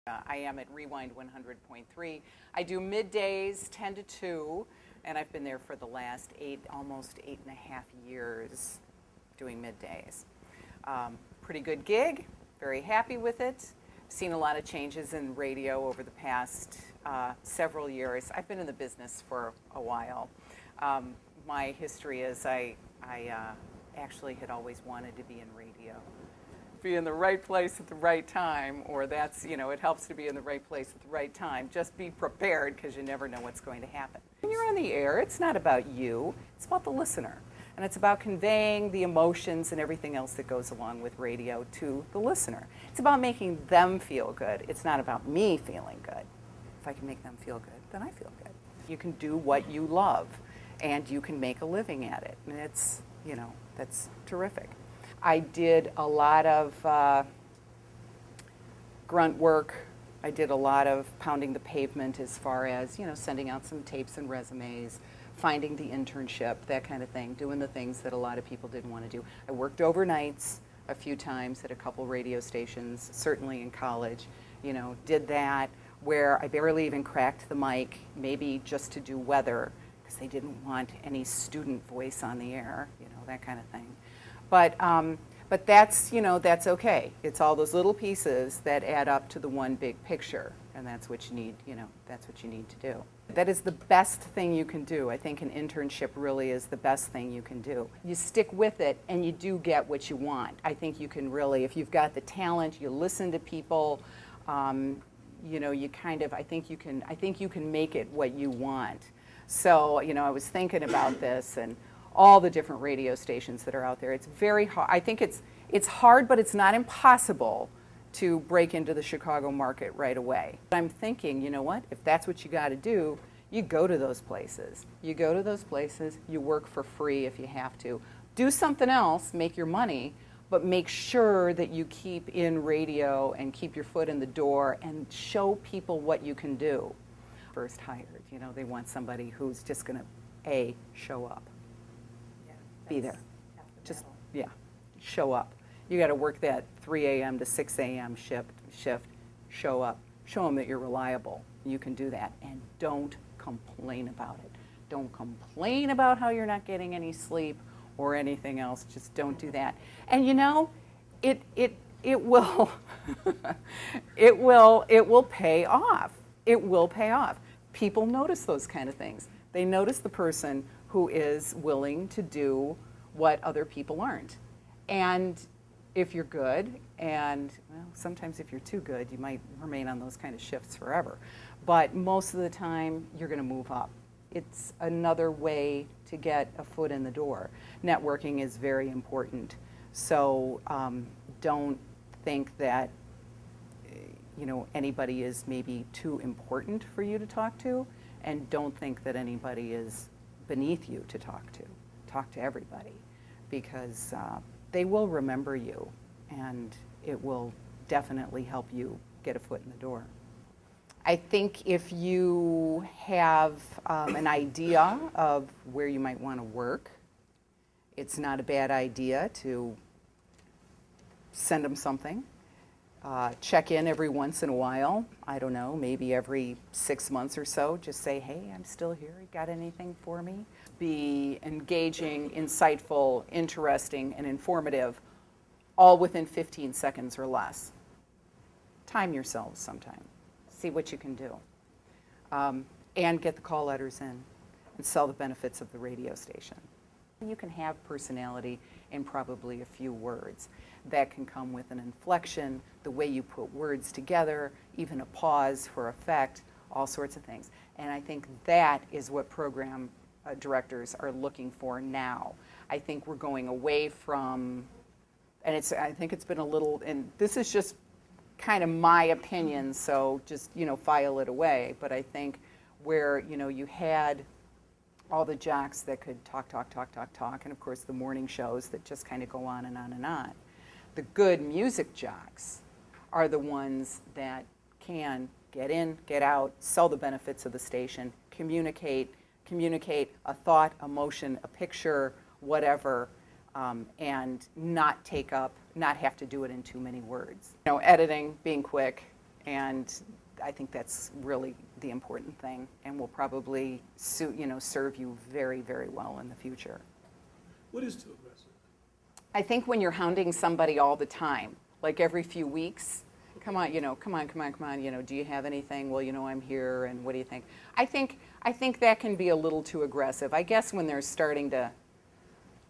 I am at Rewind 100.3. I do middays 10 to 2, and I've been there for the last almost 8.5 years doing middays. Pretty good gig, very happy with it. Seen a lot of changes in radio over the past several years. I've been in the business for a while. My history is I actually had always wanted to be in radio. Be in the right place at the right time, or that's, it helps to be in the right place at the right time. Just be prepared, because you never know what's going to happen. When you're on the air, it's not about you, it's about the listener. And it's about conveying the emotions and everything else that goes along with radio to the listener. It's about making them feel good. It's not about me feeling good. If I can make them feel good, then I feel good. You can do what you love, and you can make a living at it. And it's, that's terrific. I did a lot of grunt work. I did a lot of pounding the pavement as far as, sending out some tapes and resumes, finding the internship, that kind of thing, doing the things that a lot of people didn't want to do. I worked overnights a few times at a couple radio stations, certainly in college, did that, where I barely even cracked the mic, maybe just to do weather, because they didn't want any student voice on the air, that kind of thing. But that's, that's okay. It's all those little pieces that add up to the one big picture, and that's what you need, that's what you need to do. That is the best thing you can do. I think an internship really is the best thing you can do. You stick with it, and you do get what you want. I think you can really, if you've got the talent, you listen to people, you kind of, I think you can make it what you want. So, I was thinking about this, and all the different radio stations that are out there. It's very hard. I think it's hard, but it's not impossible to break into the Chicago market right away. I'm thinking, you know what? If that's what you got to do, you go to those places. You go to those places. You work for free if you have to. Do something else, make your money, but make sure that you keep in radio and keep your foot in the door and show people what you can do. First hired, they want somebody who's just going to, show up. Be there. Just, show up. You got to work that 3 a.m. to 6 a.m. shift. Show up. Show them that you're reliable. You can do that. And don't complain about it. Don't complain about how you're not getting any sleep or anything else. Just don't do that. And it will it will pay off. It will pay off. People notice those kind of things. They notice the person who is willing to do what other people aren't. And if you're good, and sometimes if you're too good, you might remain on those kind of shifts forever. But most of the time, you're going to move up. It's another way to get a foot in the door. Networking is very important. So don't think that anybody is maybe too important for you to talk to, and don't think that anybody is beneath you to talk to. Talk to everybody, because they will remember you, and it will definitely help you get a foot in the door. I think if you have an idea of where you might want to work, it's not a bad idea to send them something. Check in every once in a while. I don't know, maybe every 6 months or so. Just say, hey, I'm still here. You got anything for me? Be engaging, insightful, interesting, and informative, all within 15 seconds or less. Time yourselves sometime. See what you can do. And get the call letters in and sell the benefits of the radio station. You can have personality in probably a few words. That can come with an inflection, the way you put words together, even a pause for effect, all sorts of things. And I think that is what program directors are looking for now. I think we're going away from, and I think it's been a little, and this is just kind of my opinion, so just, file it away. But I think where, you had all the jocks that could talk, and of course the morning shows that just kind of go on and on and on. The good music jocks are the ones that can get in, get out, sell the benefits of the station, communicate a thought, emotion, a picture, whatever, and not have to do it in too many words. Editing, being quick, And I think that's really the important thing, and will probably serve you very, very well in the future. What is too aggressive? I think when you're hounding somebody all the time, like every few weeks, come on, come on, do you have anything? Well, I'm here, and what do you think? I think that can be a little too aggressive. I guess when they're starting to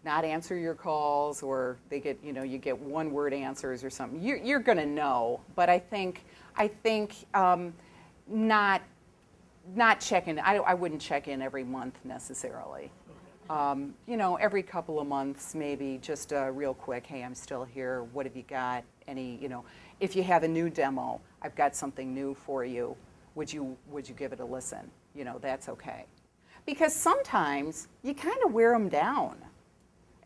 not answer your calls, or they get, you get one-word answers or something, you're going to know. But I think not check in. I wouldn't check in every month necessarily. Every couple of months, maybe just real quick, hey, I'm still here. What have you got? If you have a new demo, I've got something new for you. Would you give it a listen? That's okay. Because sometimes you kind of wear them down.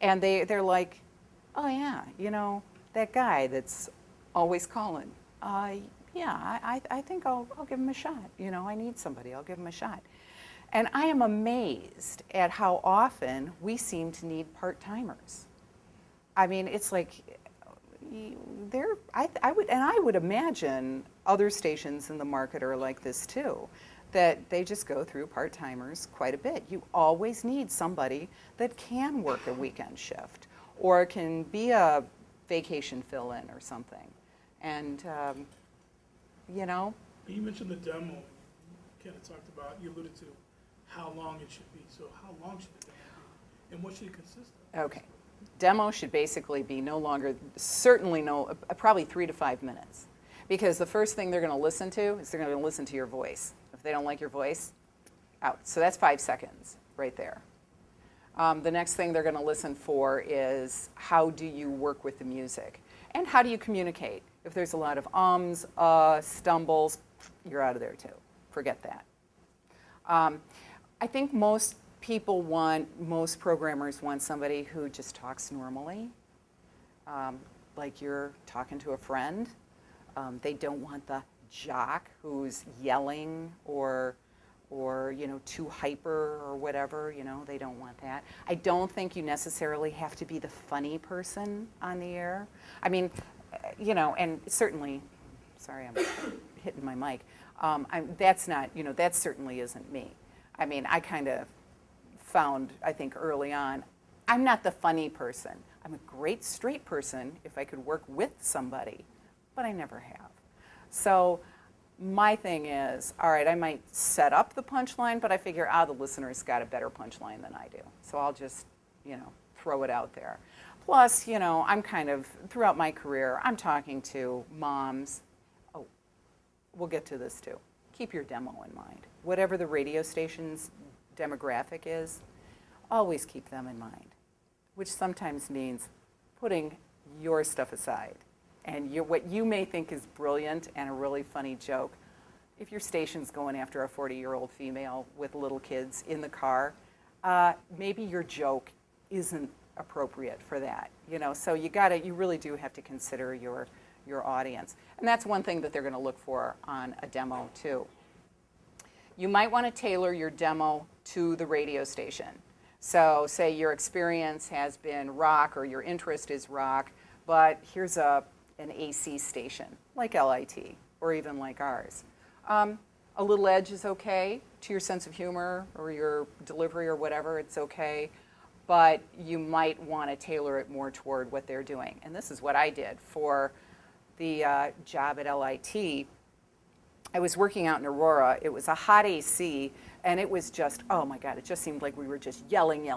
And they're like, oh, yeah, that guy that's always calling. Yeah, I think I'll give him a shot. I need somebody. I'll give him a shot. And I am amazed at how often we seem to need part-timers. I mean, it's like I would imagine other stations in the market are like this too, that they just go through part-timers quite a bit. You always need somebody that can work a weekend shift or can be a vacation fill-in or something. And, You mentioned the demo. You kind of talked about, you alluded to how long it should be. So how long should the demo be? And what should it consist of? Okay. Demo should basically be probably 3 to 5 minutes. Because the first thing they're going to listen to is they're going to listen to your voice. If they don't like your voice, out. So that's 5 seconds right there. The next thing they're going to listen for is how do you work with the music? And how do you communicate? If there's a lot of ums, stumbles, you're out of there too. Forget that. I think most programmers want somebody who just talks normally, like you're talking to a friend. They don't want the jock who's yelling or too hyper or whatever. They don't want that. I don't think you necessarily have to be the funny person on the air. I mean, and certainly, sorry, I'm hitting my mic. That certainly isn't me. I mean, I kind of found, I think early on, I'm not the funny person. I'm a great straight person if I could work with somebody, but I never have. So my thing is, all right, I might set up the punchline, but I figure, the listener's got a better punchline than I do. So I'll just, throw it out there. Plus, I'm kind of, throughout my career, I'm talking to moms. Oh, we'll get to this too. Keep your demo in mind. Whatever the radio station's demographic is, always keep them in mind, which sometimes means putting your stuff aside. And what you may think is brilliant and a really funny joke, if your station's going after a 40-year-old female with little kids in the car, maybe your joke isn't appropriate for that. So you really do have to consider your audience. And that's one thing that they're going to look for on a demo too. You might want to tailor your demo to the radio station. So say your experience has been rock or your interest is rock, but here's an AC station like LIT or even like ours. A little edge is okay to your sense of humor or your delivery or whatever, it's okay, but you might want to tailor it more toward what they're doing. And this is what I did for the job at LIT. I was working out in Aurora. It was a hot AC, and it was just, oh my God, it just seemed like we were just yelling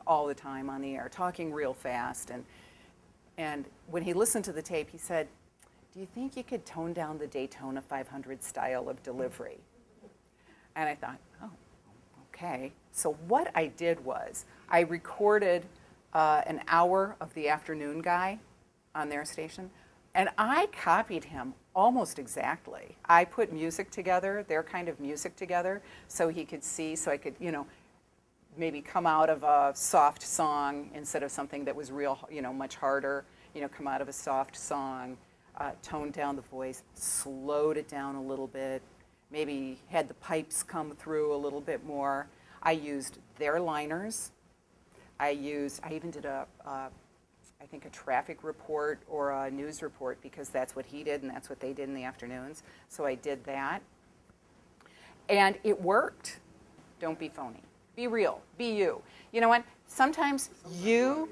all the time on the air, talking real fast. And when he listened to the tape, he said, do you think you could tone down the Daytona 500 style of delivery? And I thought, oh, okay. So what I did was I recorded an hour of the afternoon guy on their station, and I copied him almost exactly. I put music together, their kind of music together, so he could see, so I could, maybe come out of a soft song instead of something that was real, much harder, come out of a soft song, toned down the voice, slowed it down a little bit, maybe had the pipes come through a little bit more. I used their liners. I even did I I think, a traffic report or a news report, because that's what he did and that's what they did in the afternoons. So I did that. And it worked. Don't be phony. Be real. Be you. You know what? Sometimes you...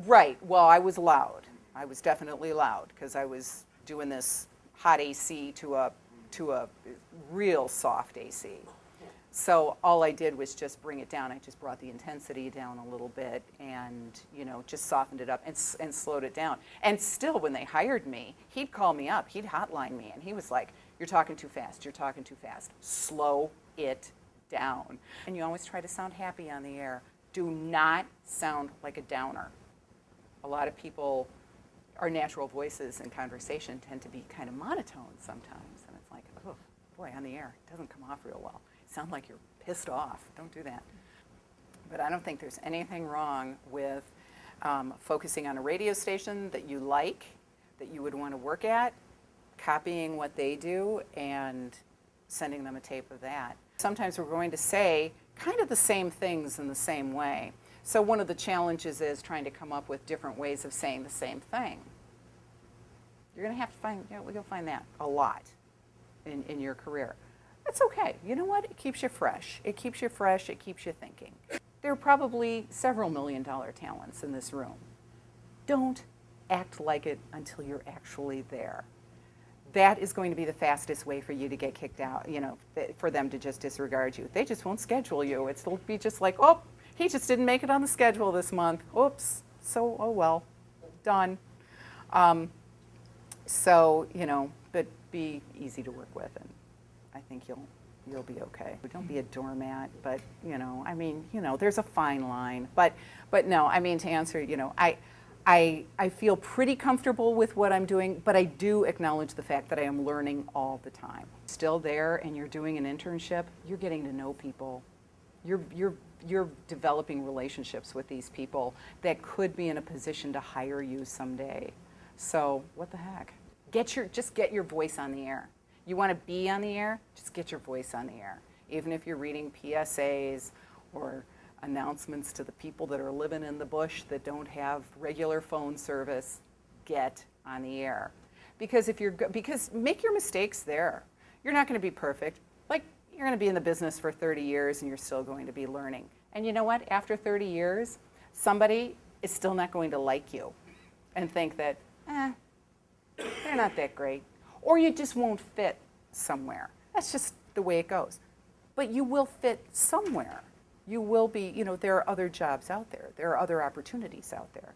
Right. Well, I was loud. I was definitely loud because I was doing this hot AC to a real soft AC. So all I did was just bring it down. I just brought the intensity down a little bit and, you know, just softened it up and slowed it down. And still, when they hired me, he'd call me up. He'd hotline me. And he was like, you're talking too fast. You're talking too fast. Slow it down. And you always try to sound happy on the air. Do not sound like a downer. A lot of people, our natural voices in conversation tend to be kind of monotone sometimes. And it's like, oh, boy, on the air, it doesn't come off real well. Sound like you're pissed off. Don't do that. But I don't think there's anything wrong with focusing on a radio station that you like, that you would want to work at, copying what they do, and sending them a tape of that. Sometimes we're going to say kind of the same things in the same way. So one of the challenges is trying to come up with different ways of saying the same thing. You're going to have to find, you'll find that a lot in your career. That's okay. You know what? It keeps you fresh. It keeps you fresh. It keeps you thinking. There are probably several million-dollar talents in this room. Don't act like it until you're actually there. That is going to be the fastest way for you to get kicked out, you know, for them to just disregard you. They just won't schedule you. It'll be just like, oh, he just didn't make it on the schedule this month. Oops. So, oh well, done. So, you know, but be easy to work with, and I think you'll be okay. Don't be a doormat, but, you know, I mean, you know, there's a fine line. But no, I mean, to answer, you know, I feel pretty comfortable with what I'm doing, but I do acknowledge the fact that I am learning all the time. Still there, and you're doing an internship, you're getting to know people. You're developing relationships with these people that could be in a position to hire you someday. So what the heck? Just get your voice on the air. You want to be on the air? Just get your voice on the air. Even if you're reading PSAs or announcements to the people that are living in the bush that don't have regular phone service, get on the air. Because make your mistakes there. You're not going to be perfect. Like, you're going to be in the business for 30 years and you're still going to be learning. And you know what? After 30 years, somebody is still not going to like you and think that, they're not that great. Or you just won't fit somewhere. That's just the way it goes. But you will fit somewhere. You will be, you know, there are other jobs out there. There are other opportunities out there.